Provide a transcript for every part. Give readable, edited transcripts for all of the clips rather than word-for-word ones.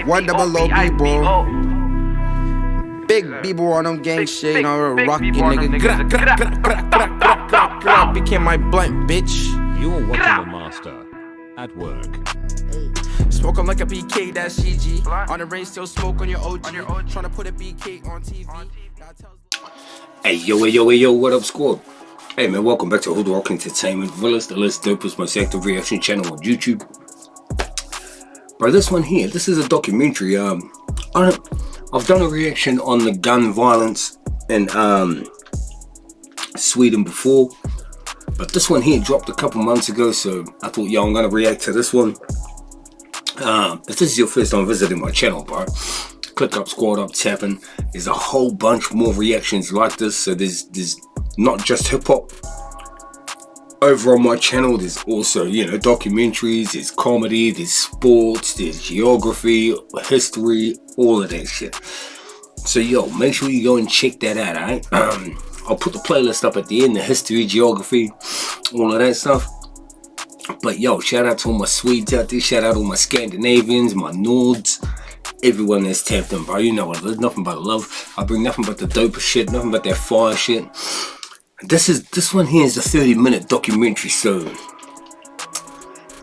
One double O B-ball. Big B-ball on them gang shit, you know, rockin' nigga. Became my blunt, bitch. You're watching the master at work. Smoke 'em like a BK, that's CG. On the race, still smoke on your OG. Trying to put a BK on TV. Hey yo, what up, squad? Hey man, welcome back to HOODROK Entertainment, the list dopest, most active reaction channel on YouTube. Bro, this one here, this is a documentary. I've done a reaction on the gun violence in Sweden before, but this one here dropped a couple months ago, so I thought, yo, I'm gonna react to this one. If this is your first time visiting my channel, bro, click up, scroll up, tapping. There's a whole bunch more reactions like this, so there's not just hip-hop over on my channel. There's also, you know, documentaries, there's comedy, there's sports, there's geography, history, all of that shit. So yo, make sure you go and check that out, alright? I'll put the playlist up at the end, the history, geography, all of that stuff. But yo, shout out to all my Swedes out there, shout out all my Scandinavians, my Nords, everyone that's tapped in, bro. You know what it is, nothing but love. I bring nothing but the dopest shit, nothing but that fire shit. This one here is a 30-minute documentary, so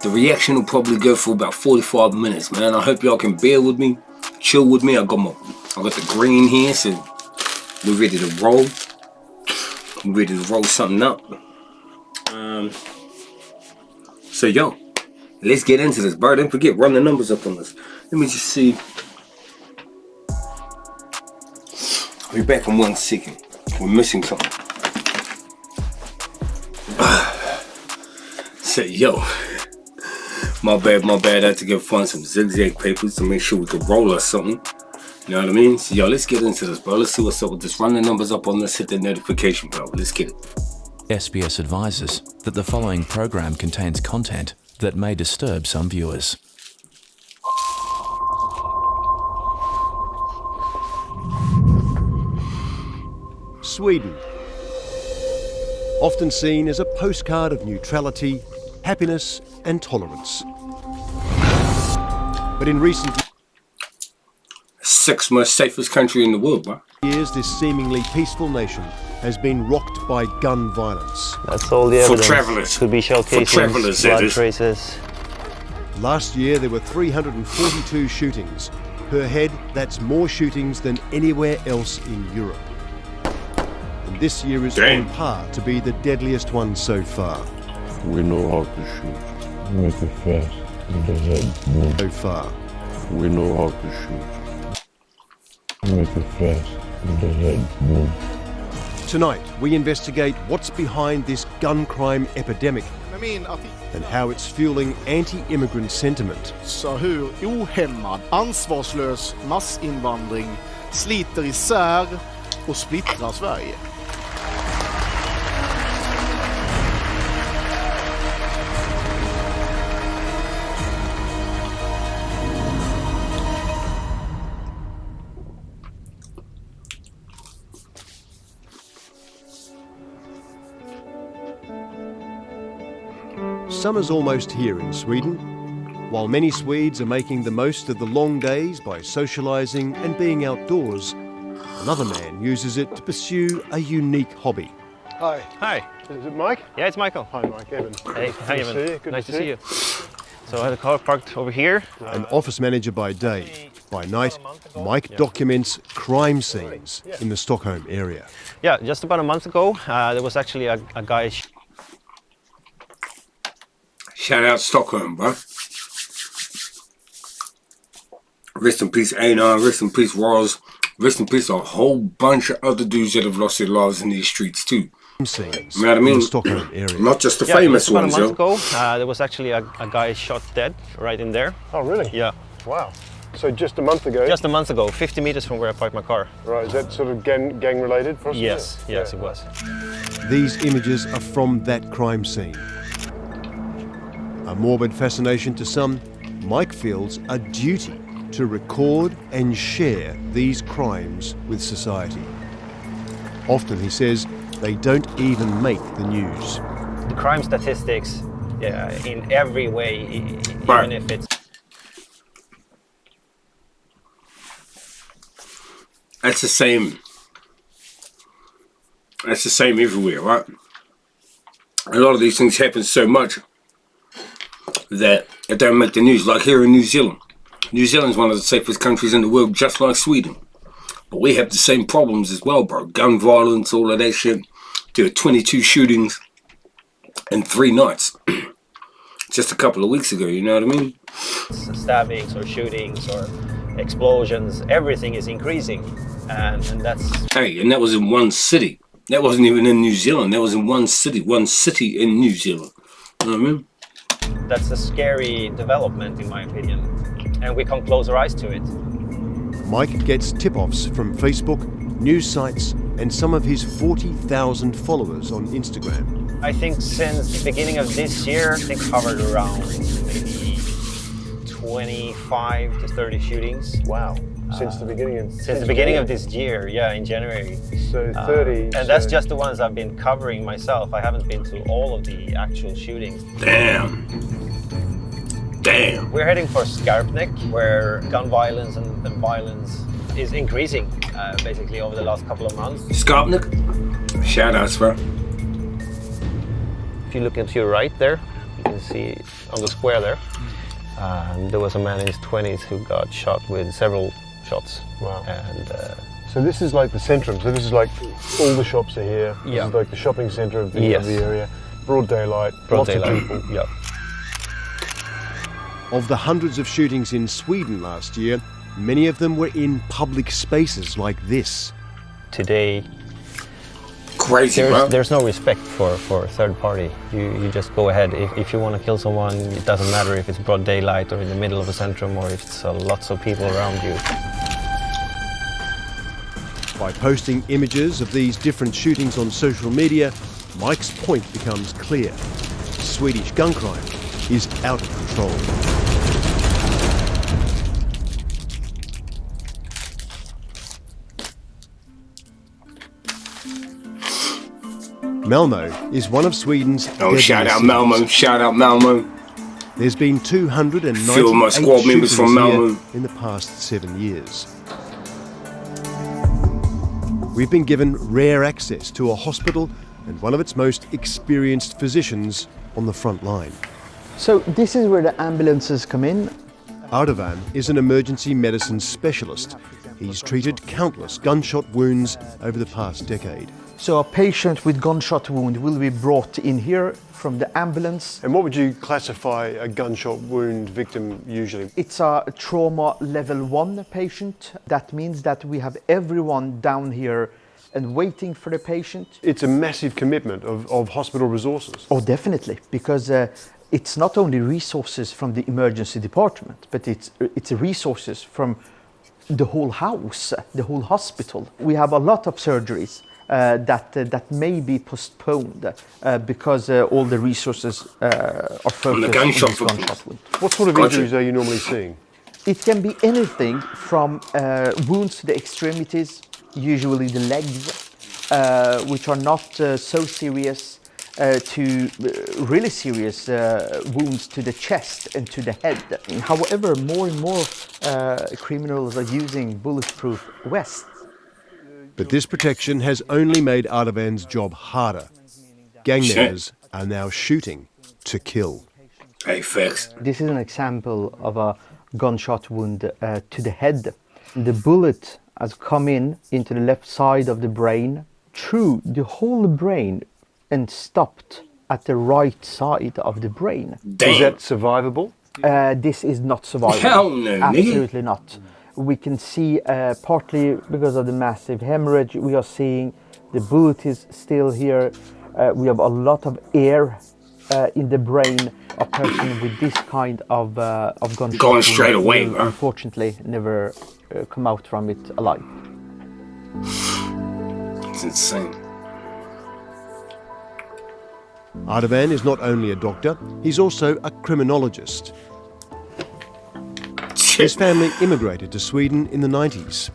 the reaction will probably go for about 45 minutes, man. I hope y'all can bear with me, chill with me. I got the green here, so we're ready to roll. We're ready to roll something up. So yo, let's get into this, bro. Don't forget, run the numbers up on this. Let me just see. I'll be back in 1 second. We're missing something. So yo, my bad. I had to go find some zigzag papers to make sure we could roll or something. You know what I mean? So yo, let's get into this, bro. Let's see what's up with this. Run the numbers up on this. Hit the notification bell. Let's get it. SBS advises that the following program contains content that may disturb some viewers. Sweden. Often seen as a postcard of neutrality, happiness and tolerance. But in recent Sixth most safest country in the world, bro. years, this seemingly peaceful nation has been rocked by gun violence. That's all the evidence. For travellers. Could be shell casings, travellers, blood that is. traces. Last year there were 342 shootings. Per head, that's more shootings than anywhere else in Europe. And this year is on par to be the deadliest one so far. We know how to shoot. Make it fast. With the head. So far. We know how to shoot. Make it fast. With the head. Tonight, we investigate what's behind this gun crime epidemic and how it's fueling anti-immigrant sentiment. Så hur ohämmad, ansvarslös massinvandring sliter isär och splittrar Sverige. Summer's almost here in Sweden. While many Swedes are making the most of the long days by socialising and being outdoors, another man uses it to pursue a unique hobby. Hi. Hi. Is it Mike? Yeah, it's Michael. Hi Mike, Evan. Hey, hi Good to see Evan. you. Good Nice to to see see you. So I had a car parked over here. An office manager by day. By night, Mike documents crime scenes in the Stockholm area. Yeah, just about a month ago, there was actually a guy. Shout out Stockholm, bro. Rest in peace, Einar. Rest in peace, Roz. Rest in peace, a whole bunch of other dudes that have lost their lives in these streets too. Scenes You know what I mean? in the Stockholm area. Not just the Yeah, famous just about ones, a month yo. ago, there was actually a guy shot dead right in there. Oh really? Yeah. Wow. So just a month ago? Just a month ago, 50 meters from where I parked my car. Right, is that sort of gang related? Possibly? Yes, yes, it was. These images are from that crime scene. A morbid fascination to some, Mike feels a duty to record and share these crimes with society. Often, he says, they don't even make the news. The crime statistics, in every way, even Right. if it's That's the same. That's the same everywhere, right? A lot of these things happen so much that it don't make the news. Like here in New Zealand. New Zealand's one of the safest countries in the world, just like Sweden. But we have the same problems as well, bro. Gun violence, all of that shit. There were 22 shootings in 3 nights. Just a couple of weeks ago, you know what I mean? Stabbings or shootings or explosions, everything is increasing. And that's... Hey, and that was in one city. That wasn't even in New Zealand. That was in one city in New Zealand. You know what I mean? That's a scary development, in my opinion. And we can't close our eyes to it. Mike gets tip-offs from Facebook, news sites, and some of his 40,000 followers on Instagram. I think since the beginning of this year, they covered around maybe 25 to 30 shootings. Wow. Since the beginning of this year, yeah, in January. So 30. And that's just the ones I've been covering myself. I haven't been to all of the actual shootings. Damn. We're heading for Skarpnäck, where gun violence and violence is increasing, basically over the last couple of months. Skarpnäck? Shout outs, bro. If you look into your right there, you can see on the square there, there was a man in his 20s who got shot with several shots. Wow. And so this is like the centrum. So this is like all the shops are here. Yeah. This is like the shopping centre of the area. Broad daylight. Broad lots daylight. of people. Yeah. Of the hundreds of shootings in Sweden last year, many of them were in public spaces like this. Today, Crazy, bro. there's no respect for third party. You just go ahead. If you want to kill someone, it doesn't matter if it's broad daylight or in the middle of a centrum or if it's lots of people around you. By posting images of these different shootings on social media, Mike's point becomes clear. Swedish gun crime is out of control. Malmö is one of Sweden's Shout out deadliest Malmö. cities. Shout out Malmö. There's been 298 Few of my squad members shootings from here Malmö. in the past 7 years. We've been given rare access to a hospital and one of its most experienced physicians on the front line. So this is where the ambulances come in. Ardavan is an emergency medicine specialist. He's treated countless gunshot wounds over the past decade. So a patient with gunshot wound will be brought in here from the ambulance. And what would you classify a gunshot wound victim usually? It's a trauma level 1 patient. That means that we have everyone down here and waiting for the patient. It's a massive commitment of hospital resources. Oh, definitely, because it's not only resources from the emergency department, but it's resources from the whole house, the whole hospital. We have a lot of surgeries that may be postponed because all the resources are focused on this gunshot wound. What sort of injuries are you normally seeing? It can be anything from wounds to the extremities, usually the legs, which are not so serious, to really serious wounds to the chest and to the head. However, more and more criminals are using bulletproof vests. But this protection has only made Ardavan's job harder. Gang members are now shooting to kill. Hey, facts. This is an example of a gunshot wound to the head. The bullet has come into the left side of the brain, through the whole brain, and stopped at the right side of the brain. Damn. Is that survivable? This is not survivable. Hell no, absolutely not. We can see partly because of the massive hemorrhage we are seeing, the bullet is still here. We have a lot of air in the brain. A person with this kind of gunshot going straight away, will, bro. unfortunately, never come out from it alive. It's insane. Ardavan is not only a doctor, he's also a criminologist. His family immigrated to Sweden in the 90s.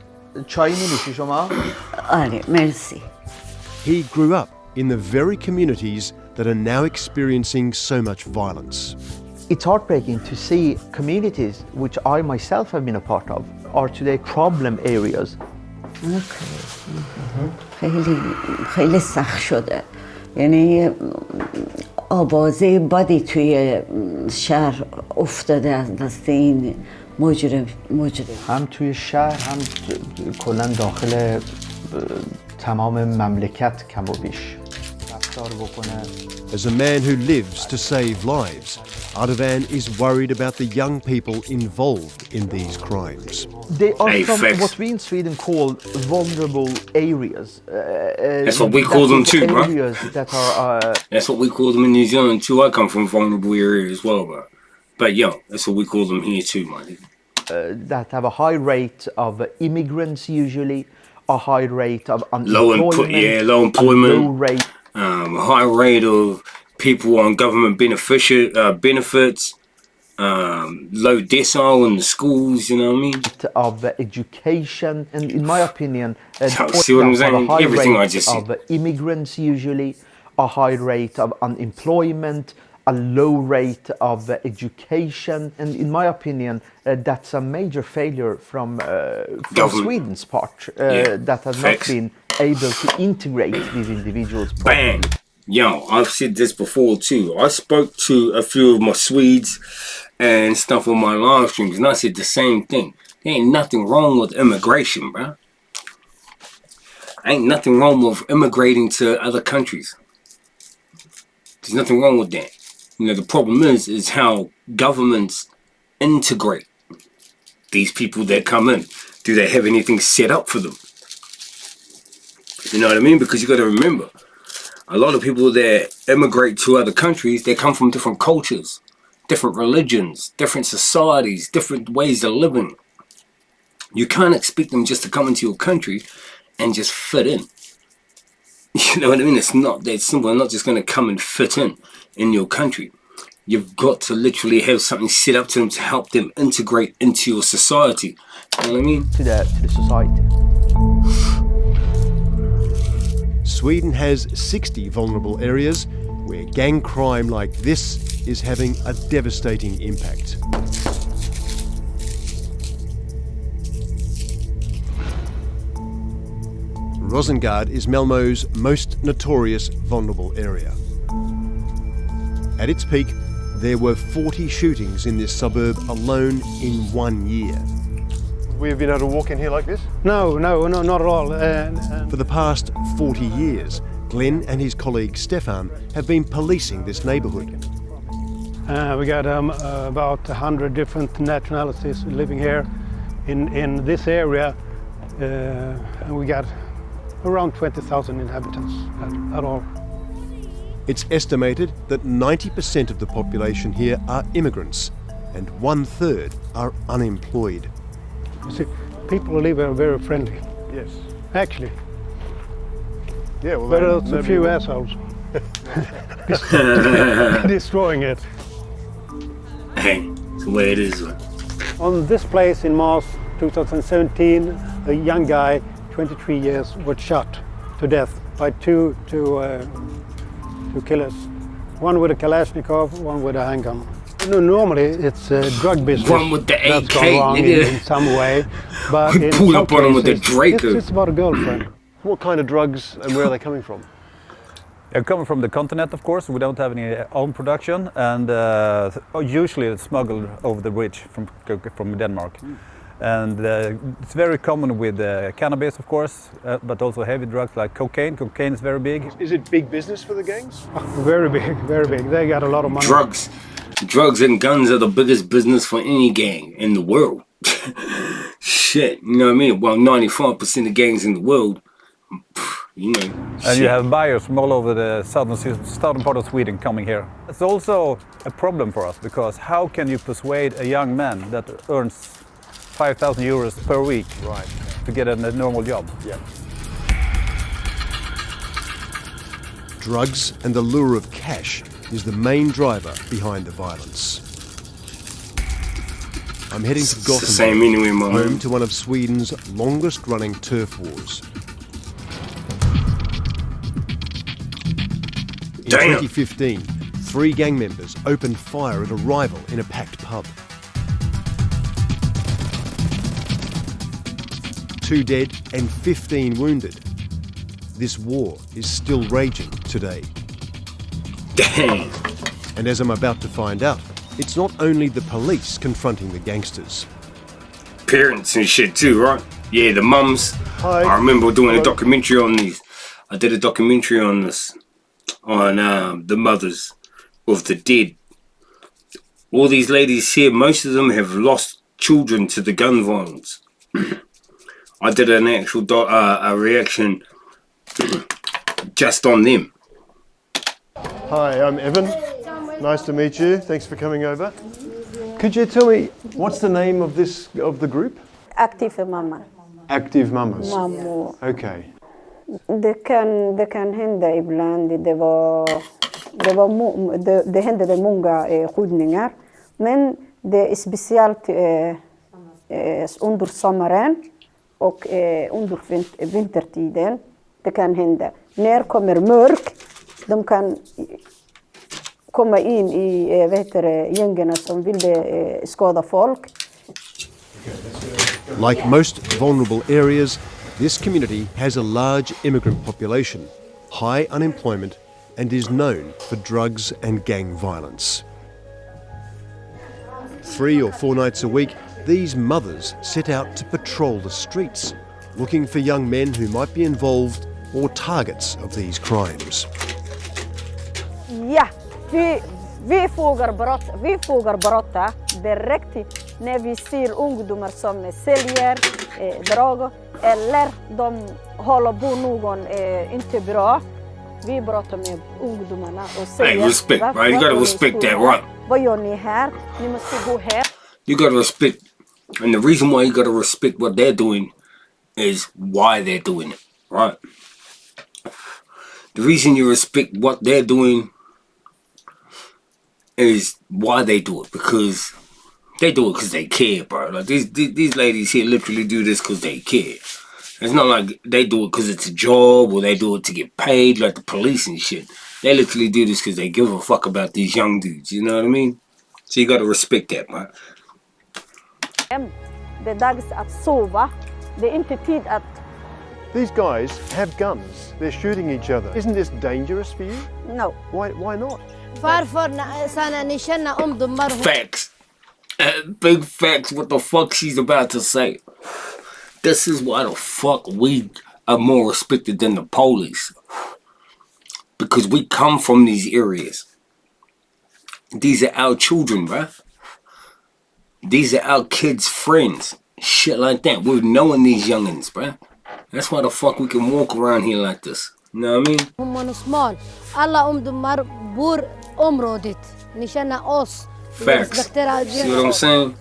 Merci. He grew up in the very communities that are now experiencing so much violence. It's heartbreaking to see communities, which I myself have been a part of, are today problem areas. خیلی سخت شده یعنی آوازه بدی توی شهر افتاده از دست این مجرم هم توی شهر هم کلا داخل تمام مملکت کم و بیش رفتار بکنه. As a man who lives to save lives, Ardavan is worried about the young people involved in these crimes. They are from what we in Sweden call vulnerable areas. That's what we call them too, bro. Areas that are. That's what we call them in New Zealand too. I come from a vulnerable area as well, bro. But yo, that's what we call them here too, man. That have a high rate of immigrants usually, a high rate of unemployment, low employment, low rate. High rate of people on government benefits, low decile in the schools, you know what I mean? Of education, and in my opinion, see what I'm saying? Everything I just of immigrants usually, a high rate of unemployment, a low rate of education, and in my opinion, that's a major failure from Sweden's part that has not been able to integrate these individuals properly. Bang! Yo, I've said this before too. I spoke to a few of my Swedes and stuff on my live streams, and I said the same thing. There ain't nothing wrong with immigration, bro. Ain't nothing wrong with immigrating to other countries. There's nothing wrong with that. You know, the problem is how governments integrate these people that come in. Do they have anything set up for them? You know what I mean? Because you got to remember, a lot of people that immigrate to other countries, they come from different cultures, different religions, different societies, different ways of living. You can't expect them just to come into your country and just fit in. You know what I mean? It's not that simple. They're not just going to come and fit in your country. You've got to literally have something set up to them to help them integrate into your society. You know what I mean? To the society. Sweden has 60 vulnerable areas where gang crime like this is having a devastating impact. Rosengård is Malmö's most notorious vulnerable area. At its peak, there were 40 shootings in this suburb alone in 1 year. We have been able to walk in here like this? No, not at all. For the past 40 years, Glenn and his colleague Stefan have been policing this neighbourhood. We got about 100 different nationalities living here in this area, and we got around 20,000 inhabitants at all. It's estimated that 90% of the population here are immigrants and 1/3 are unemployed. You see, people who live here are very friendly. Yes. Actually. Yeah, well, but it's a few assholes destroying it. Hey, it's the way it is. On this place in Mars 2017, a young guy, 23 years, was shot to death by two killers. One with a Kalashnikov, one with a handgun. No, normally it's a drug business. One with the that's AK, gone wrong in some way, but in pull some up on him with the cases, Draco. it's about a girlfriend. What kind of drugs and where are they coming from? They're coming from the continent, of course. We don't have any own production, and usually it's smuggled over the bridge from Denmark. And it's very common with cannabis, of course, but also heavy drugs like cocaine. Cocaine is very big. Is it big business for the gangs? Very big, very big. They got a lot of money. Drugs and guns are the biggest business for any gang in the world. Shit, you know what I mean? Well, 95% of gangs in the world, you know. And you have buyers from all over the southern part of Sweden coming here. It's also a problem for us, because how can you persuade a young man that earns 5,000 euros per week to get a normal job? Yeah. Drugs and the lure of cash is the main driver behind the violence. I'm heading to Gothenburg, home to one of Sweden's longest-running turf wars. In 2015, 3 gang members opened fire at a rival in a packed pub. 2 dead and 15 wounded. This war is still raging today. Damn. And as I'm about to find out, it's not only the police confronting the gangsters. Parents and shit too, right? Yeah, the mums. Hi. I remember doing a documentary on these. I did a documentary on this, on the mothers of the dead. All these ladies here, most of them have lost children to the gun violence. I did an actual a reaction just on them. Hi, I'm Evan. Nice to meet you. Thanks for coming over. Could you tell me what's the name of the group? Active mamma. Active Mamas. Mammor. Okay. Det kan hända ibland. Det hände många skjutningar. Men det är speciellt under sommaren och under vintertiden. Det kan hända. När kommer mörk, de kan komma in i gängerna som vill skada folk. Like most vulnerable areas, this community has a large immigrant population, high unemployment, and is known for drugs and gang violence. 3 or 4 nights a week, these mothers set out to patrol the streets, looking for young men who might be involved or targets of these crimes. Ja, vi frågar brotta direkt när vi ser ungdomar som säljer droger eller de håller på någon inte bra. Vi pratar med ungdomarna och säger... Hey, respect, right? You gotta respect that, right? Vad gör ni här? Ni måste gå här. You gotta respect, and the reason why you gotta respect what they're doing is why they're doing it, right? The reason you respect what they're doing is why they do it, because they do it because they care, bro. Like these ladies here literally do this because they care. It's not like they do it because it's a job or they do it to get paid like the police and shit. They literally do this because they give a fuck about these young dudes, you know what I mean? So you gotta respect that, man. Det är dags att sova. Det är inte tid att... These guys have guns. They're shooting each other. Isn't this dangerous for you? No. Why not? Facts. Big facts what the fuck she's about to say. This is why the fuck we are more respected than the police. Because we come from these areas. These are our children, bruh. These are our kids' friends. Shit like that. We're knowing these youngins, bruh. That's why the fuck we can walk around here like this. You know what I mean? Man är smal. Alla ungdomar bor området. Ni känner oss. Facts. See what I'm saying?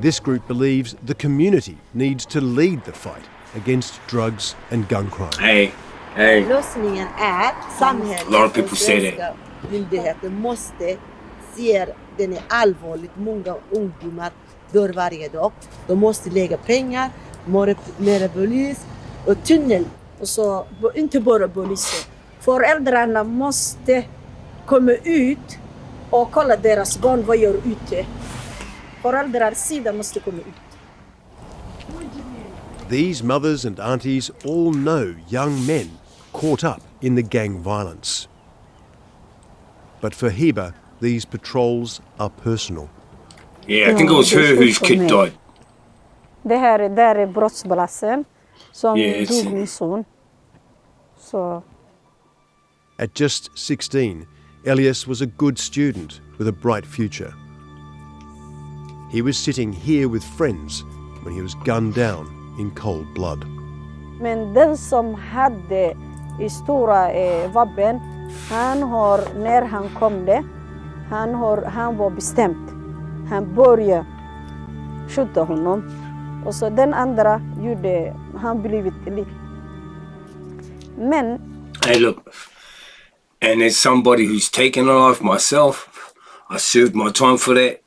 This group believes the community needs to lead the fight against drugs and gun crime. Hey. Lösningen är samhället. A lot of people say that. Myndigheter måste se den är allvarligt. Många ungdomar dör varje dag. De måste lägga pengar, mer polis och tunnel. Och så inte bara poliser. Föräldrarna måste komma ut och kolla deras barn vad gör ute. Föräldrars sida måste komma ut. These mothers and aunties all know young men caught up in the gang violence. But for Heba, these patrols are personal. Yeah, I think it was her whose kid died. Det här är brottsplatsen som Yeah, dog min son. Så... At just 16, Elias was a good student with a bright future. He was sitting here with friends when he was gunned down in cold blood. Men den som hade stora vapen, när han kom det, han var bestämt. Han började skjuta honom. Och så den andra gjorde, han blivit lite. Men... Hey, look. And as somebody who's taken a life myself, I served my time for that,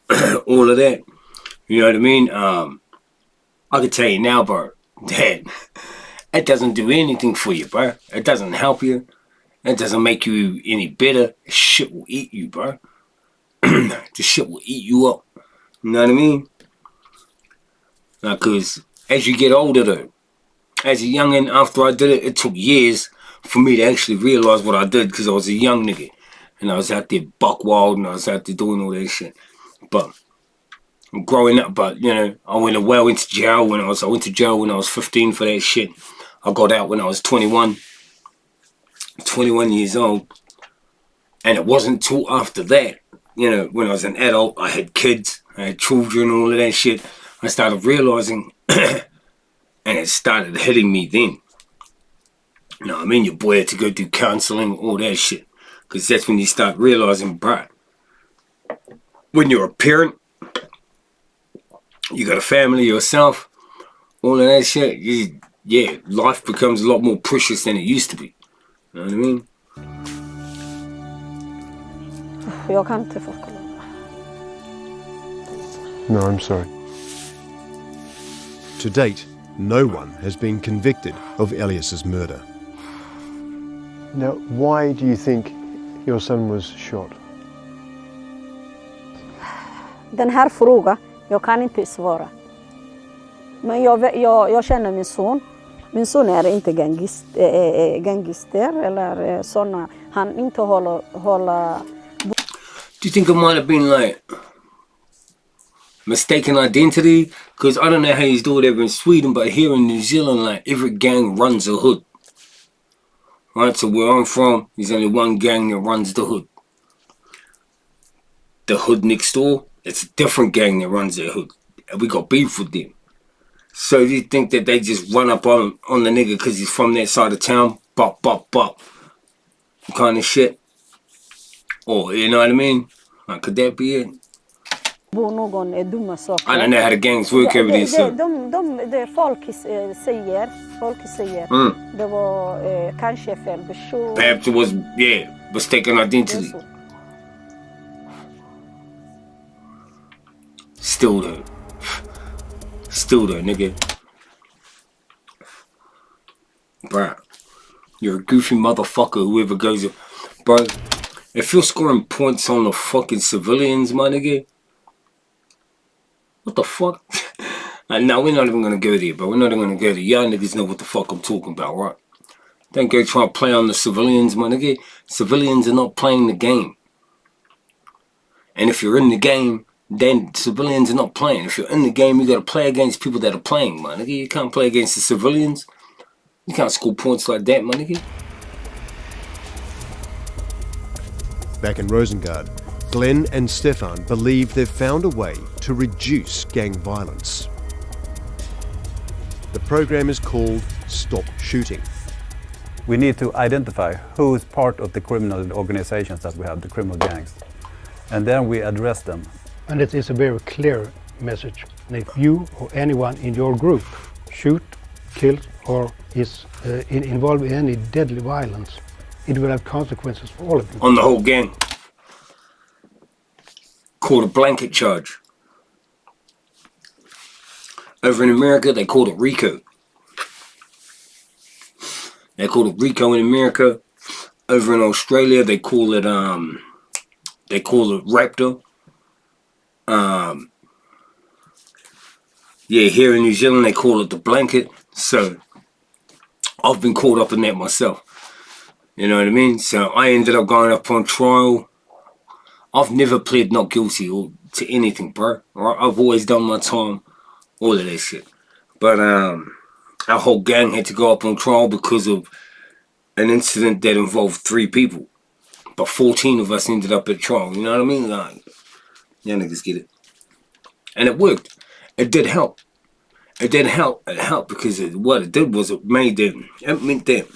all of that. You know what I mean? I can tell you now, bro, that it doesn't do anything for you, bro. It doesn't help you. It doesn't make you any better. Shit will eat you, bro. The shit will eat you up. You know what I mean? Because as you get older though, as a youngin', after I did it, it took years for me to actually realize what I did because I was a young nigga. And I was out there buck wild and I was out there doing all that shit. But growing up, I went to jail when I went to jail when I was 15 for that shit. I got out when I was 21 years old. And it wasn't till after that, when I was an adult, I had kids, I had children, all of that shit. I started realizing, and it started hitting me then. You know what I mean? Your boy had to go do counseling, all that shit. Because that's when you start realizing, bruh, when you're a parent, you got a family yourself, all of that shit, life becomes a lot more precious than it used to be. You know what I mean? Jag kan inte förklara. No, I'm sorry. To date, no one has been convicted of Elias's murder. Now, why do you think your son was shot? Den här frågan, jag kan inte svara. Men jag känner min son. Min son är inte gangster eller såna. Han inte håller. Do you think it might have been like mistaken identity? Because I don't know how he's doing it over in Sweden, but here in New Zealand, like every gang runs a hood. Right, so where I'm from, there's only one gang that runs the hood. The hood next door, it's a different gang that runs their hood. And we got beef with them. So do you think that they just run up on the nigga because he's from that side of town? Bop, bop, bop. Kind of shit. Or, you know what I mean? Like, could that be it? I don't know how the gangs work over there. So. Det folk säger, det var kanske fel person. Perhaps it was, mistaken identity. Still though, nigga. Bruh, you're a goofy motherfucker, whoever goes, bro. If you're scoring points on the fucking civilians, my nigga, what the fuck? No, we're not even gonna go there, bro. We're not even gonna go there. Y'all niggas know what the fuck I'm talking about, right? Don't go try to play on the civilians, my nigga. Civilians are not playing the game. And if you're in the game, then civilians are not playing. If you're in the game, you gotta play against people that are playing, my nigga. You can't play against the civilians. You can't score points like that, my nigga. Back in Rosengard, Glenn and Stefan believe they've found a way to reduce gang violence. The program is called Stop Shooting. We need to identify who is part of the criminal organizations that we have, the criminal gangs, and then we address them. And it is a very clear message. And if you or anyone in your group shoot, kills, or is involved in any deadly violence, it will have consequences for all of you. On the whole gang. Called a blanket charge. Over in America, they called it RICO. They called it RICO in America. Over in Australia, they call it Raptor. Here in New Zealand, they call it the blanket. So, I've been caught up in that myself. You know what I mean? So, I ended up going up on trial. I've never pled not guilty to anything, bro. Right? I've always done my time. All of that shit. But, our whole gang had to go up on trial because of an incident that involved 3 people. But 14 of us ended up at trial. You know what I mean? Like, y'all niggas get it. And it worked. It did help. It did help. It helped because what it did was it meant that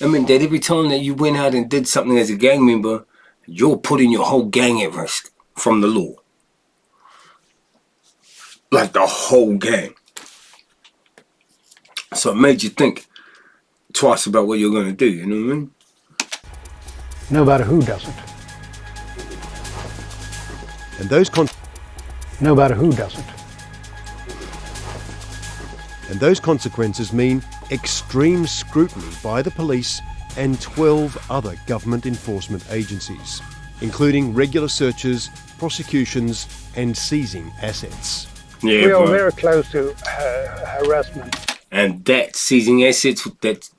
every time that you went out and did something as a gang member, you're putting your whole gang at risk from the law. Like the whole gang. So it made you think twice about what you're going to do, you know what I mean? No matter who does it. And those no matter who does it. And those consequences mean extreme scrutiny by the police and 12 other government enforcement agencies, including regular searches, prosecutions and seizing assets. Yeah, we are bro. very close to harassment. And that seizing assets,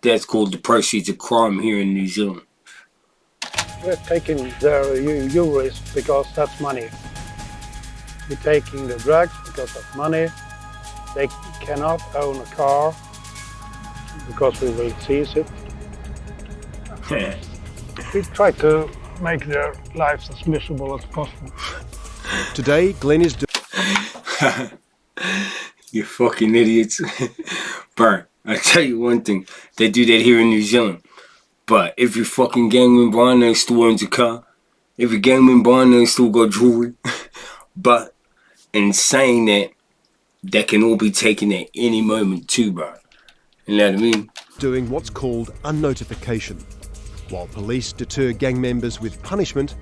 that's called the proceeds of crime here in New Zealand. We're taking their euros because that's money. We're taking the drugs because that's money. They cannot own a car because we will seize it. We try to make their lives as miserable as possible. Today, Glenn is You fucking idiots. Bro, I tell you one thing. They do that here in New Zealand. But if your fucking gang member I know still owns a car, if your gang member I know still got jewelry, but in saying that, that can all be taken at any moment too, bro. You know what I mean? doing what's called a notification. While police deter gang members with punishment,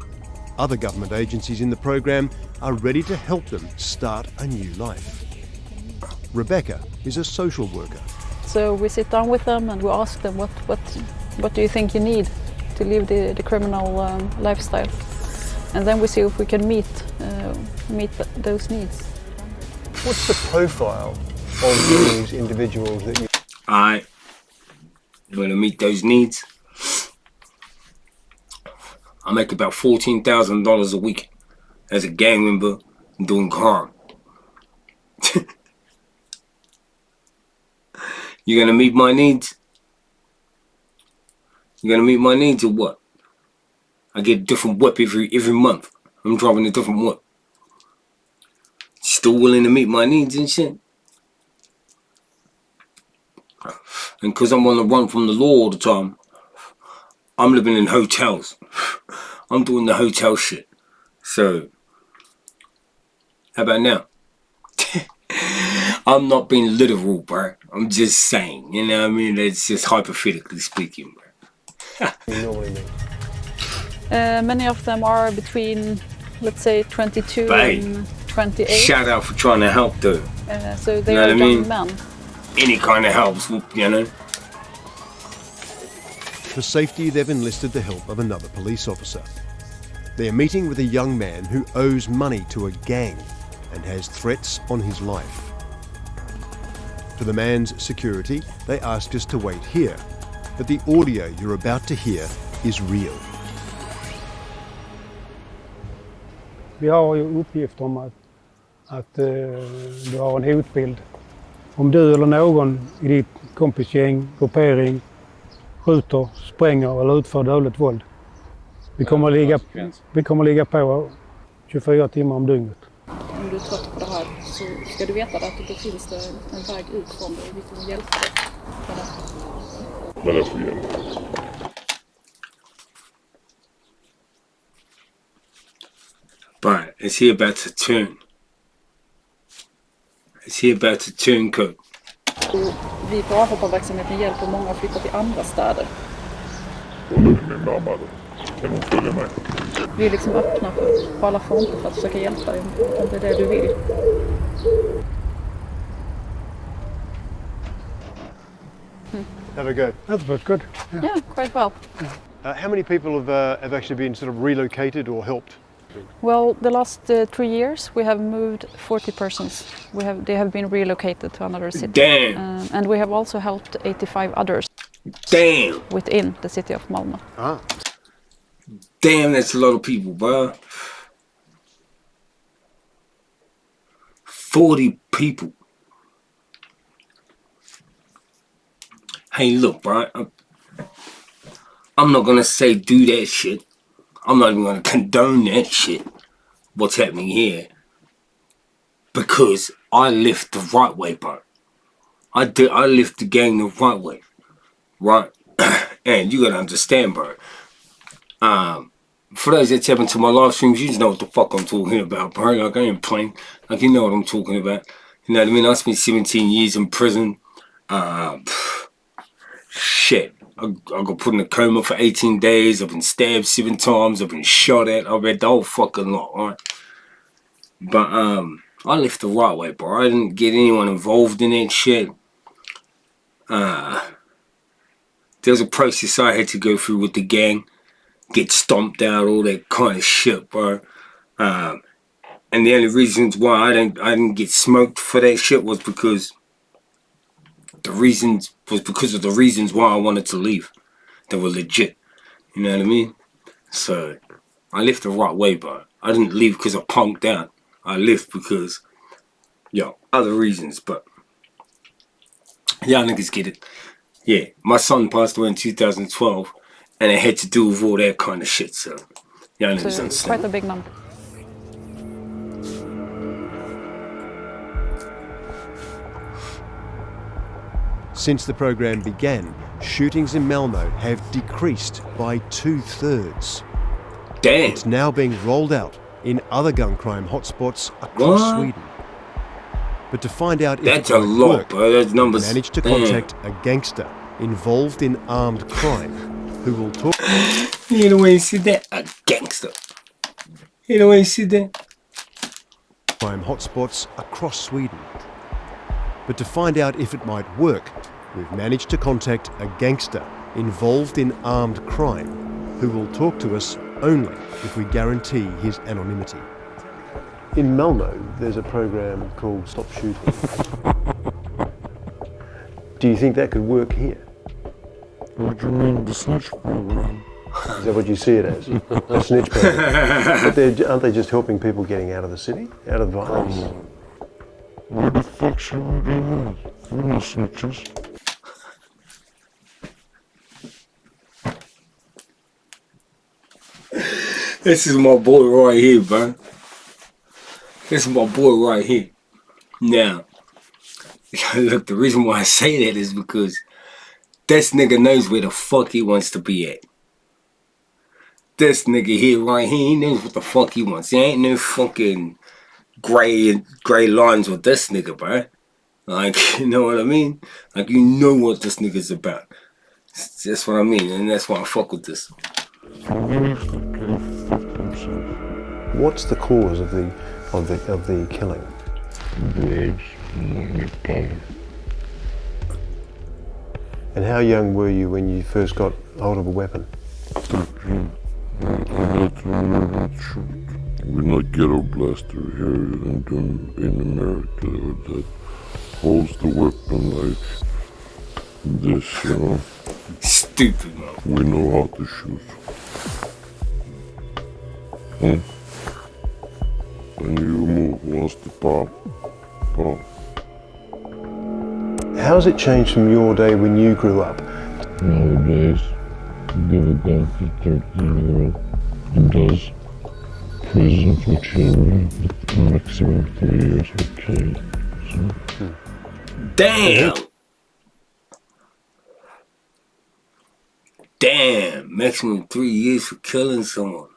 other government agencies in the program are ready to help them start a new life. Rebecca is a social worker. So we sit down with them and we ask them what do you think you need to live the criminal lifestyle, and then we see if we can meet those needs. What's the profile of these individuals that you... Alright, you want to meet those needs? I make about $14,000 a week as a gang member doing harm. You gonna meet my needs? You gonna meet my needs or what? I get a different whip every month. I'm driving a different whip. Still willing to meet my needs and shit. And because I'm on the run from the law all the time, I'm living in hotels. I'm doing the hotel shit. So, how about now? I'm not being literal, bro. I'm just saying, you know what I mean? It's just hypothetically speaking, bro. Many of them are between, let's say, 22 and 28. Shout out for trying to help, though. So they You know are what I young mean? men. Any kind of helps, you know? For safety, they've enlisted the help of another police officer. They're meeting with a young man who owes money to a gang and has threats on his life. For the man's security, they asked us to wait here, but the audio you're about to hear is real. Vi har ju uppgift om att du har en hotbild. Om du eller någon i ditt kompisgäng, gruppering, skjuter, spränger eller utför dåligt våld. Vi kommer ligga på 24 timmar om dygnet. Om du är trött på det här så ska du veta att det finns en väg ut från det. Vi kommer hjälpa dig med det. Vad är det för hjälp? But is he about to turn? Is he about to turn, Cook? Vi på avhopparverksamheten hjälper många att flytta till andra städer. Och nu är min mamma då. Kan hon följa med? Vi är liksom öppna på alla fronter för att försöka hjälpa dig om det är det du vill. Have a go. That's good. Yeah, quite well. How many people have actually been sort of relocated or helped? Well, the last 3 years we have moved 40 persons. They have been relocated to another city. Damn. And we have also helped 85 others. Damn. Within the city of Malmö. Ah. Damn, that's a lot of people, bro. 40 people. Hey, look, bro. I'm not gonna say do that shit. I'm not even gonna condone that shit. What's happening here? Because I lived the right way, bro. I lived the game the right way. Right? And you gotta understand, bro. For those that tap into my live streams, you just know what the fuck I'm talking about, bro. Like, I ain't playing. Like, you know what I'm talking about. You know what I mean? I spent 17 years in prison. Shit. I got put in a coma for 18 days. I've been stabbed 7 times. I've been shot at. I read the whole fucking lot, right? But, I lived the right way, bro. I didn't get anyone involved in that shit. There was a process I had to go through with the gang. Get stomped out, all that kind of shit, bro. And the only reasons why I didn't get smoked for that shit was because of the reasons why I wanted to leave. They were legit. You know what I mean? So I left the right way, bro. I didn't leave because I punked out. I left because, other reasons, but y'all niggas get it. Yeah, my son passed away in 2012, and it had to do with all that kind of shit, so y'all niggas So understand. quite a big number. Since the program began, shootings in Malmö have decreased by 2/3. Damn. It's now being rolled out in other gun crime hotspots across What? Sweden. But to find out if That's it a might lot, work, bro. Those numbers. we managed to Damn. contact a gangster involved in armed crime who will talk. You know when you see that? A gangster. You know when you see that? Crime hotspots across Sweden. But to find out if it might work, we've managed to contact a gangster involved in armed crime who will talk to us only if we guarantee his anonymity. In Malmö, there's a program called Stop Shooting. Do you think that could work here? What do you mean, the snitch program? Is that what you see it as? A snitch program? But aren't they just helping people getting out of the city? Out of violence? Why the fuck should we do that? We're not snitches. This is my boy right here, bro. This is my boy right here. Now, look, the reason why I say that is because this nigga knows where the fuck he wants to be at. This nigga here, right here, he knows what the fuck he wants. There ain't no fucking gray lines with this nigga, bro. Like, you know what I mean? Like, you know what this nigga's about. That's what I mean, and that's why I fuck with this. What's the cause of the killing? And how young were you when you first got hold of a weapon? I had to learn how to shoot. With my ghetto blaster here in America that holds the weapon like this, you know. Stupid, man. We know how to shoot. When you move once the pop. How's it changed from your day when you grew up? Nowadays, you give a gun to a 13-year-old, he does prison for children with maximum 3 years for kids. So. Damn! Damn! Maximum 3 years for killing someone.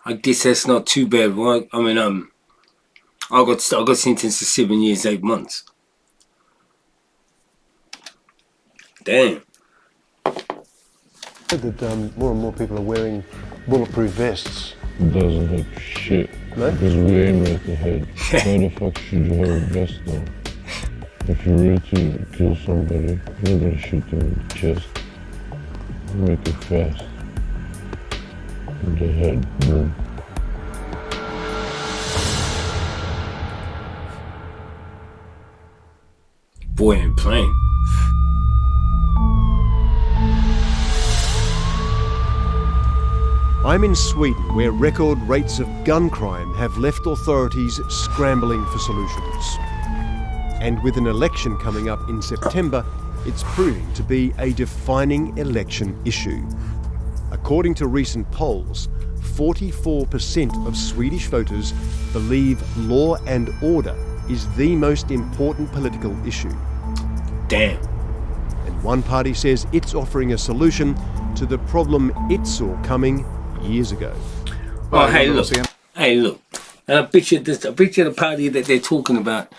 I guess that's not too bad, right? I mean, I got sentenced to 7 years, 8 months. Damn. That more and more people are wearing bulletproof vests. It doesn't help shit. No? Because we aim at the head. Why the fuck should you have a vest on? If you're ready to kill somebody, you're gonna shoot them in the chest. Make it fast. In the head, boom. Boy ain't playing. I'm in Sweden, where record rates of gun crime have left authorities scrambling for solutions. And with an election coming up in September, it's proving to be a defining election issue. According to recent polls, 44% of Swedish voters believe law and order is the most important political issue. Damn. And one party says it's offering a solution to the problem it saw coming years ago. Oh, hey, look. Hey, look. And I picture the party that they're talking about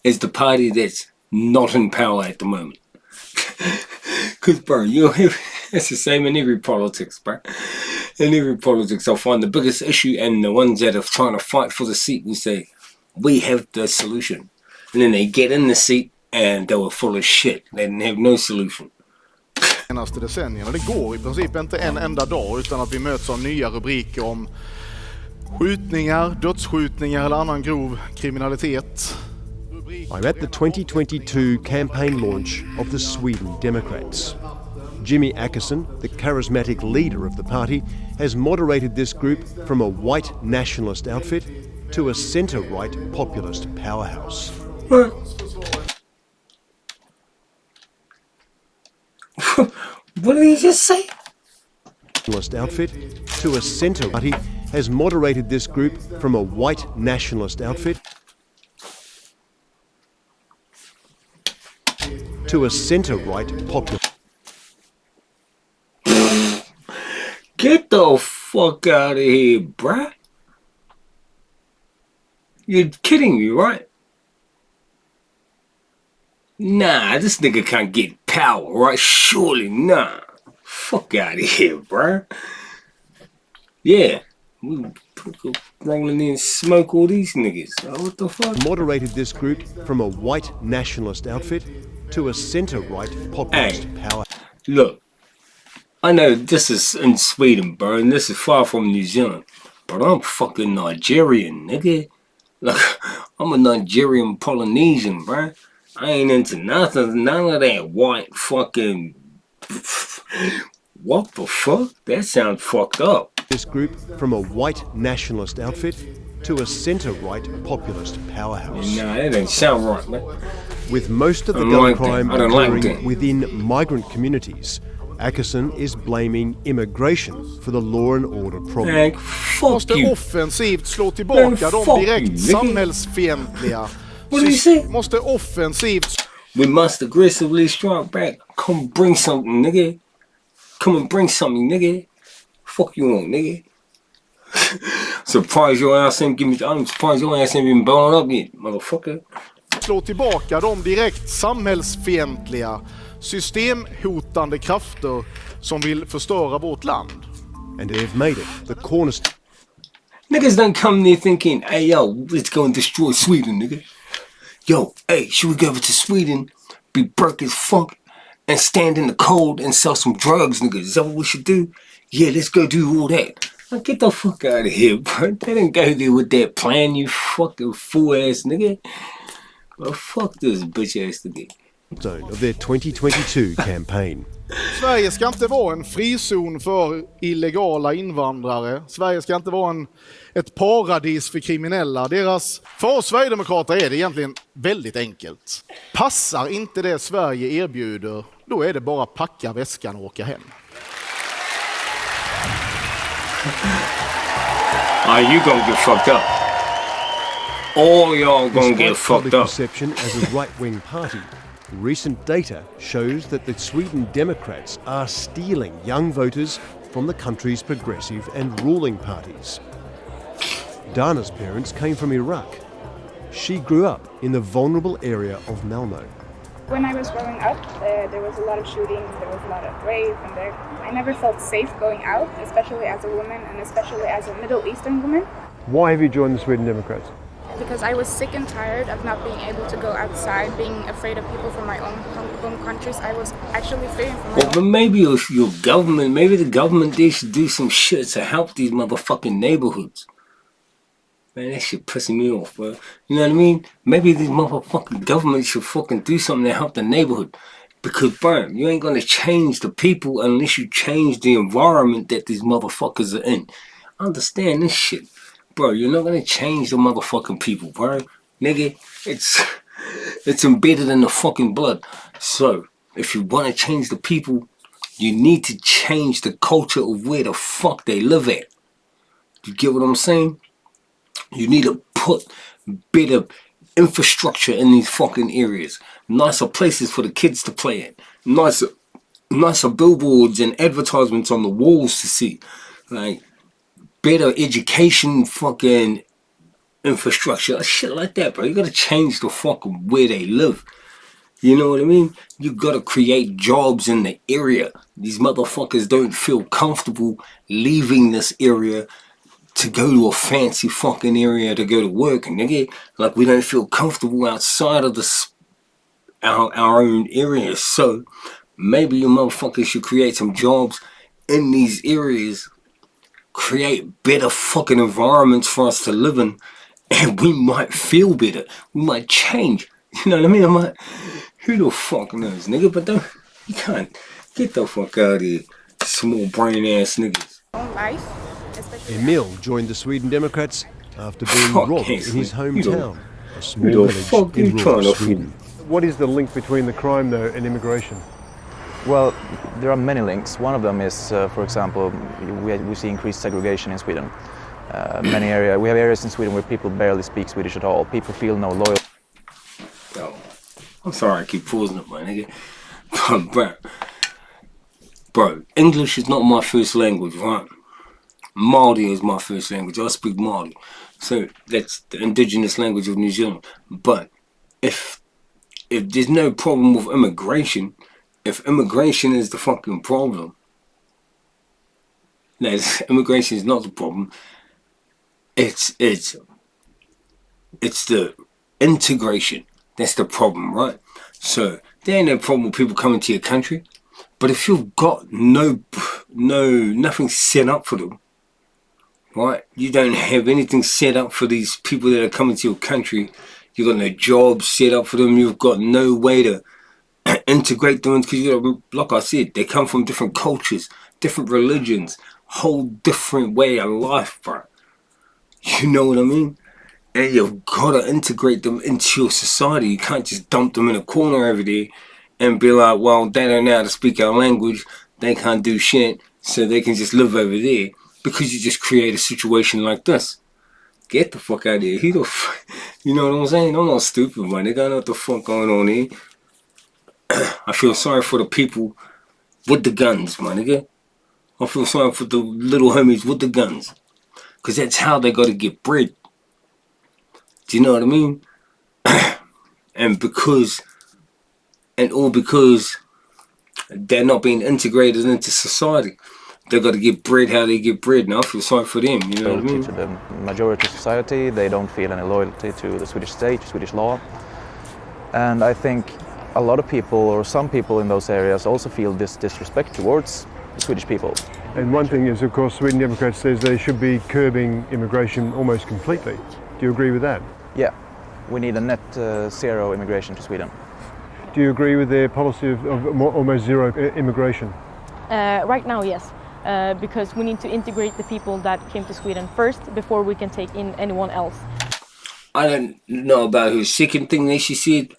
is the party that's not in power at the moment. Because, bro, it's the same in every politics, bro. In every politics, I'll find the biggest issue and the ones that are trying to fight for the seat will say, we have the solution. And then they get in the seat and they were full of shit. They didn't have no solution. Senaste decennierna. Det går i princip inte en enda dag utan att vi möts av nya rubriker om Skjutningar, dödsskjutningar eller annan grov kriminalitet. I'm at the 2022 campaign launch of the Sweden Democrats. Jimmy Åkesson, the charismatic leader of the party, has moderated this group from a white nationalist outfit to a centre-right populist powerhouse. What did he just say? Nationalist outfit to a centre party has moderated this group from a white nationalist outfit to a centre-right popular. Get the fuck out of here, bruh. You're kidding me, right? Nah, this nigga can't get power, right? Surely, nah. Fuck out of here, bruh. Yeah. We rolling in smoke all these niggas. Oh, what the fuck? Moderated this group from a white nationalist outfit to a centre-right populist power. Look, I know this is in Sweden, bro, and this is far from New Zealand, but I'm fucking Nigerian, nigga. Like, I'm a Nigerian Polynesian, bro. I ain't into nothing, none of that white fucking... What the fuck? That sounds fucked up. This group from a white nationalist outfit to a centre-right populist powerhouse. Nah, that don't sound right, man. With most of the gun crime occurring within migrant communities, Åkesson is blaming immigration for the law and order problem. Måste offensivt slå tillbaka de direkt samhällsfientliga. Måste offensivt. We must aggressively strike back. Come bring something, nigga. Come and bring something, nigga. Fuck you on, nigga. Surprise your ass ain't give me. I'm surprised your ass ain't been blown up yet, motherfucker. Slå tillbaka de direkt samhällsfientliga, systemhotande krafter som vill förstöra vårt land. And they've made it the cornerstone. Niggas don't come there thinking, hey yo, let's go and destroy Sweden, nigga. Yo, hey, should we go over to Sweden, be broke as fuck, and stand in the cold and sell some drugs, nigga? Is that what we should do? Yeah, let's go do all that. Now get the fuck out of here, bro. They didn't go there with that plan, you fucking fool-ass nigga. Well, fuck this bitch-ass nigga. Of their 2022 campaign. Sverige ska inte vara en frizon för illegala invandrare. Sverige ska inte vara ett paradis för kriminella. För oss Sverigedemokrater är det egentligen väldigt enkelt. Passar inte det Sverige erbjuder, då är det bara packa väskan och åka hem. You gonna get fucked up. All y'all gonna get fucked up. Perception as a right-wing party, recent data shows that the Sweden Democrats are stealing young voters from the country's progressive and ruling parties. Dana's parents came from Iraq. She grew up in the vulnerable area of Malmö. When I was growing up, there was a lot of shootings, there was a lot of rape, and I never felt safe going out, especially as a woman and especially as a Middle Eastern woman. Why have you joined the Sweden Democrats? Because I was sick and tired of not being able to go outside, being afraid of people from my own home countries. I was actually fearing for my But maybe your government, maybe the government, they should do some shit to help these motherfucking neighborhoods. Man, that shit pissing me off, bro. You know what I mean? Maybe these motherfucking governments should fucking do something to help the neighborhood. Because, bro, you ain't gonna change the people unless you change the environment that these motherfuckers are in. Understand this shit. Bro, you're not gonna change the motherfucking people, bro. Nigga, it's embedded in the fucking blood. So, if you wanna change the people, you need to change the culture of where the fuck they live at. You get what I'm saying? You need to put better infrastructure in these fucking areas. Nicer places for the kids to play in. Nicer billboards and advertisements on the walls to see. Like, better education fucking infrastructure. Shit like that, bro. You gotta change the fucking where they live. You know what I mean? You gotta create jobs in the area. These motherfuckers don't feel comfortable leaving this area to go to a fancy fucking area to go to work, and nigga, like we don't feel comfortable outside of our own areas. So maybe you motherfuckers should create some jobs in these areas create better fucking environments for us to live in, and we might feel better. We might change. You know what I mean? I'm like, who the fuck knows, nigga? But don't, you can't get the fuck out of here, small brain ass niggas. Emil joined the Sweden Democrats after being Fuck robbed yes, in his man. You hometown, a small who the village fuck in you rural trying to Sweden. What is the link between the crime, though, and immigration? Well, there are many links. One of them is, for example, we see increased segregation in Sweden. We have areas in Sweden where people barely speak Swedish at all. People feel no loyalty. Yo, I'm sorry I keep pausing it, my nigga. Bro, English is not my first language, right? Māori is my first language. I speak Māori. So that's the indigenous language of New Zealand. But if there's no problem with immigration, if immigration is the fucking problem, immigration is not the problem. It's the integration that's the problem, right? So there ain't no problem with people coming to your country, but if you've got nothing set up for them, right? You don't have anything set up for these people that are coming to your country. You've got no jobs set up for them. You've got no way to integrate them, because you know, like I said, they come from different cultures, different religions, whole different way of life, bro. You know what I mean? And you've got to integrate them into your society. You can't just dump them in a corner over there and be like, well, they don't know how to speak our language, they can't do shit, so they can just live over there, because you just create a situation like this. Get the fuck out of here. You know what I'm saying? I'm not stupid, man. They got know what the fuck going on here. I feel sorry for the people with the guns, my nigga. I feel sorry for the little homies with the guns, because that's how they got to get bread. Do you know what I mean? And because they're not being integrated into society, they got to get bread how they get bread. Now I feel sorry for them. You know what I mean? To the majority of society, they don't feel any loyalty to the Swedish state, Swedish law, and I think a lot of people, or some people in those areas, also feel this disrespect towards the Swedish people. And one thing is, of course, Sweden Democrats says they should be curbing immigration almost completely. Do you agree with that? Yeah, we need a net zero immigration to Sweden. Do you agree with their policy of almost zero immigration? Right now, yes, because we need to integrate the people that came to Sweden first before we can take in anyone else. I don't know about her second thing that she said,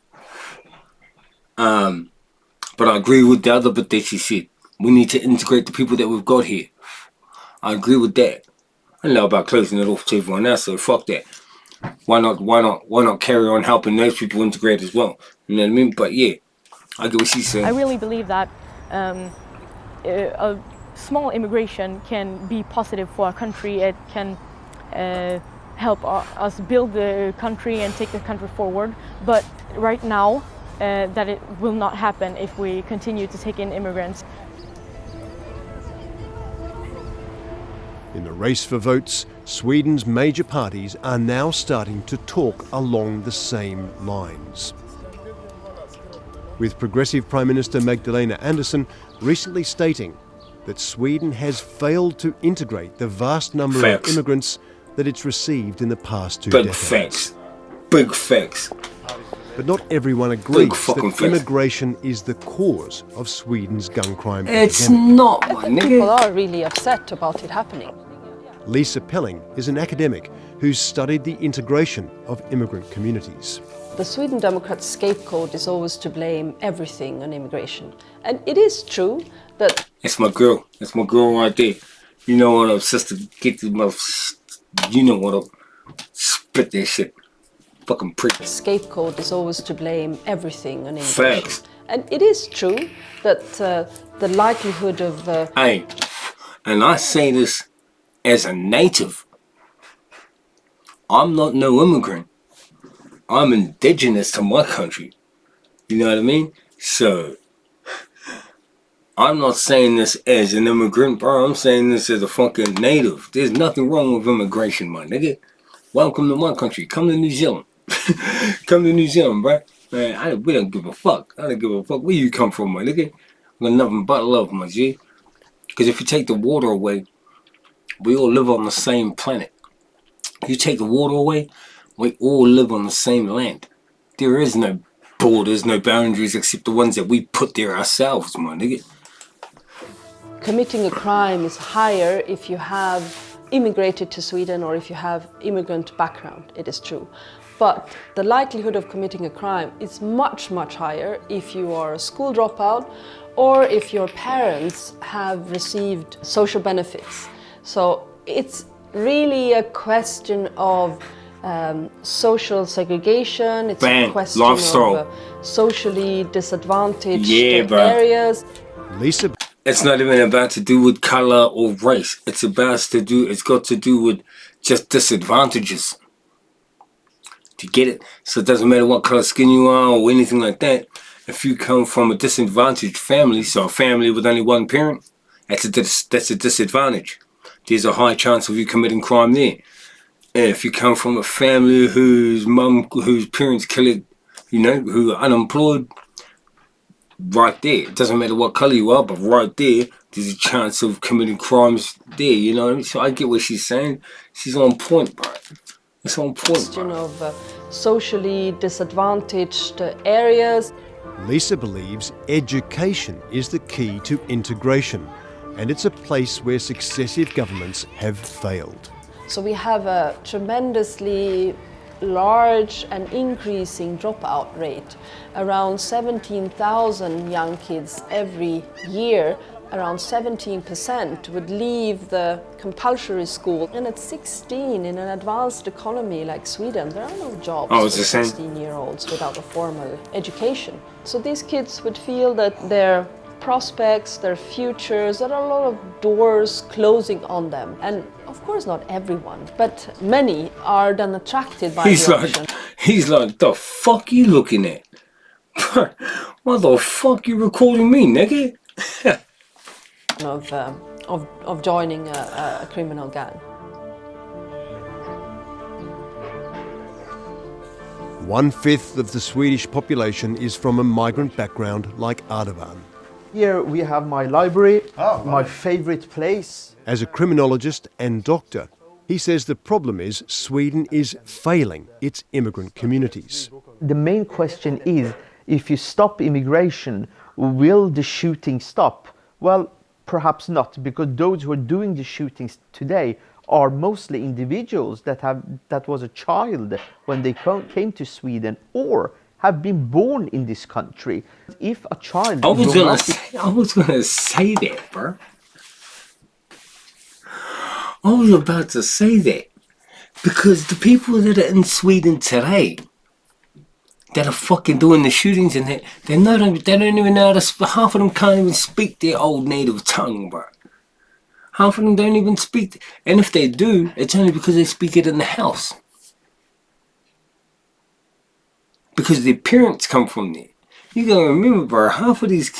but I agree with the other bit that she said. We need to integrate the people that we've got here. I agree with that. I don't know about closing it off to everyone else, so fuck that. Why not carry on helping those people integrate as well? You know what I mean? But yeah, I get what she's saying. I really believe that a small immigration can be positive for our country. It can help us build the country and take the country forward. But right now, that it will not happen if we continue to take in immigrants. In the race for votes, Sweden's major parties are now starting to talk along the same lines. With Progressive Prime Minister Magdalena Andersson recently stating that Sweden has failed to integrate the vast number of immigrants that it's received in the past 2 decades. Facts. Big facts. But not everyone agrees that immigration is the cause of Sweden's gun crime It's epidemic. not, my I think nigga. people are really upset about it happening. Lisa Pelling is an academic who's studied the integration of immigrant communities. The Sweden Democrats' scapegoat is always to blame everything on immigration. And it is true that... That's my girl. That's my girl right there. You know what up, sister? Get the mouth. You know what up. Spit that shit. Fucking prick. Scapegoat is always to blame everything on immigration. Facts. And it is true that the likelihood of... Hey, and I say this as a native. I'm not no immigrant. I'm indigenous to my country. You know what I mean? So, I'm not saying this as an immigrant, bro. I'm saying this as a fucking native. There's nothing wrong with immigration, my nigga. Welcome to my country. Come to New Zealand. Come to New Zealand, bro. Man, we don't give a fuck. I don't give a fuck where you come from, my nigga. I got nothing but love, my G. Because if you take the water away, We all live on the same planet. You take the water away, we all live on the same land. There is no borders, no boundaries except the ones that we put there ourselves, my nigga. Committing a crime is higher if you have immigrated to Sweden or if you have immigrant background, it is true. But the likelihood of committing a crime is much, much higher if you are a school dropout or if your parents have received social benefits. So it's really a question of social segregation, it's a question of socially disadvantaged areas. Lisa, it's not even about to do with color or race. It's got to do with just disadvantages. Do you get it? So it doesn't matter what color skin you are or anything like that. If you come from a disadvantaged family, so a family with only one parent, that's a disadvantage. There's a high chance of you committing crime there. And if you come from a family whose parents kill, who are unemployed, right there, it doesn't matter what color you are, but right there, there's a chance of committing crimes there, you know what I mean? So I get what she's saying. She's on point, bro. It's on point, Question of socially disadvantaged areas. Lisa believes education is the key to integration, and it's a place where successive governments have failed. So we have a tremendously large and increasing dropout rate. Around 17,000 young kids every year, around 17% would leave the compulsory school. And at 16, in an advanced economy like Sweden, there are no jobs for 16-year-olds without a formal education. So these kids would feel that their prospects, their futures, there are a lot of doors closing on them. And of course not everyone, but many are then attracted by the option. He's like, the fuck you looking at? What the fuck you recording me, nigga? of joining a criminal gang. 1/5 of the Swedish population is from a migrant background like Ardavan. Here we have my library, my favorite place. As a criminologist and doctor, he says the problem is Sweden is failing its immigrant communities. The main question is, if you stop immigration, will the shooting stop? Well, perhaps not, because those who are doing the shootings today are mostly individuals that was a child when they came to Sweden or have been born in this country. If a child... I was gonna say that, bro. I was about to say that. Because the people that are in Sweden today, that are fucking doing the shootings and that, they don't even know how to, half of them can't even speak their old native tongue, bro. Half of them don't even speak, and if they do, it's only because they speak it in the house. Because their parents come from there. You gotta remember, bro, half of these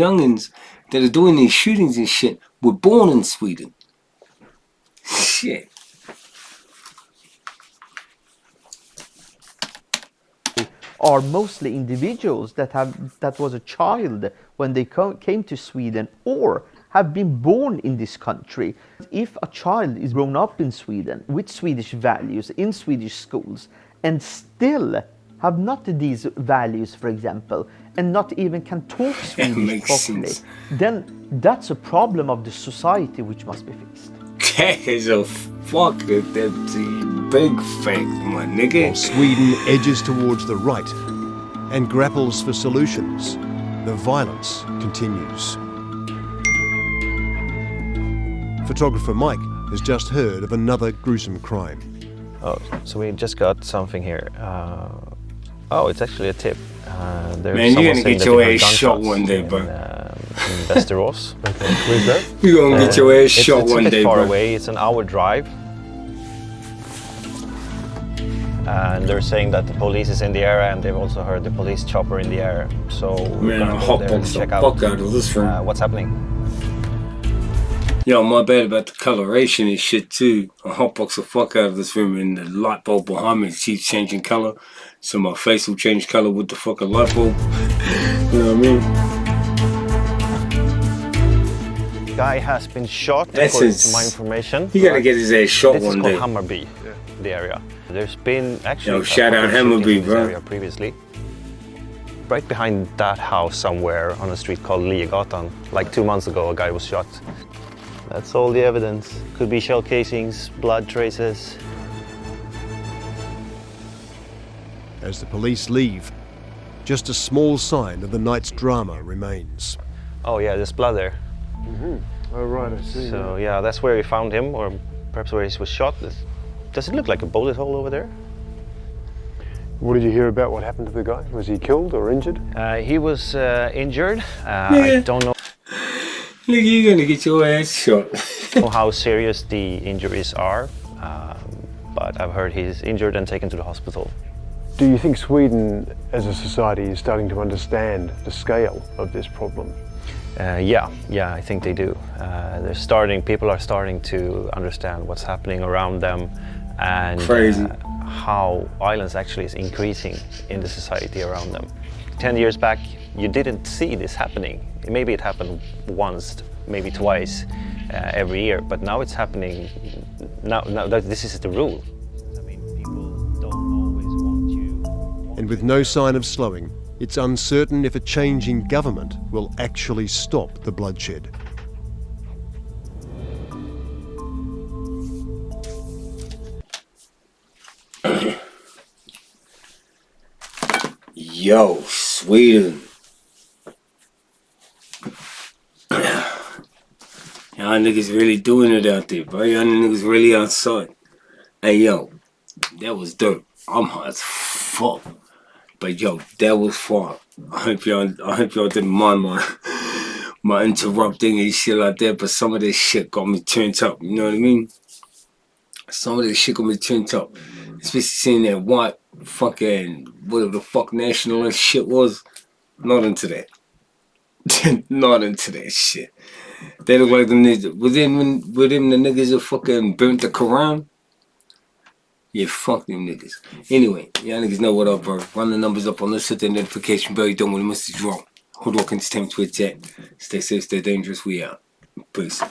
youngins that are doing these shootings and shit were born in Sweden. Shit. Are mostly individuals that was a child when they came to Sweden or have been born in this country. If a child is grown up in Sweden with Swedish values in Swedish schools and still have not these values, for example, and not even can talk Swedish properly, then that's a problem of the society which must be fixed. That is a fucking big fact, my nigga. While Sweden edges towards the right and grapples for solutions, the violence continues. Photographer Mike has just heard of another gruesome crime. Oh, so we just got something here. Oh, it's actually a tip. Man, you're gonna get your ass shot one day, bro. In Västerås. Where's that? You're gonna get your ass shot one day, bro. It's a bit far away. It's an hour drive. And they're saying that the police is in the area, and they've also heard the police chopper in the air. So we're gonna go there and check out what's happening. Yo, my bad about the coloration and shit too. I hotbox the fuck out of this room, and the light bulb behind me keeps changing color. So my face will change color with the fucking light bulb. You know what I mean? guy has been shot, That's according to my information. He gotta get his ass shot this one is day. called Hammarby, the area. There's been actually Yo, shout out Hammarby, in this bro. area previously. Right behind that house somewhere on a street called Liegatan. Like 2 months ago, a guy was shot. That's all the evidence. Could be shell casings, blood traces. As the police leave, just a small sign of the night's drama remains. Oh yeah, there's blood there. Oh right, I see. So yeah, that's where we found him, or perhaps where he was shot. Does it look like a bullet hole over there? What did you hear about what happened to the guy? Was he killed or injured? He was injured. I don't know. Nigga, you're gonna get your ass shot. How serious the injuries are, but I've heard he's injured and taken to the hospital. Do you think Sweden as a society is starting to understand the scale of this problem? Yeah, I think they do. People are starting to understand what's happening around them, and how violence actually is increasing in the society around them. 10 years back, you didn't see this happening. Maybe it happened once, maybe twice every year, but now it's happening. Now this is the rule. And with no sign of slowing, it's uncertain if a change in government will actually stop the bloodshed. Yo, Sweden. Y'all niggas really doing it out there, bro. Y'all niggas really outside. Hey, yo, that was dope. I'm hot as fuck. But yo, that was fun. I hope y'all didn't mind my interrupting and shit like that. But some of this shit got me turned up. You know what I mean? Some of this shit got me turned up. Especially seeing that white fucking whatever the fuck nationalist shit was. Not into that. Not into that shit. They look like them niggas. With them the niggas that fucking burnt the Quran. Yeah, fuck them niggas. Anyway, y'all niggas know what up, bro. Run the numbers up on this, hit the notification bell. You don't want to miss the drop. HOODROK Entertainment Twitter chat. Stay safe, stay dangerous. We out. Peace.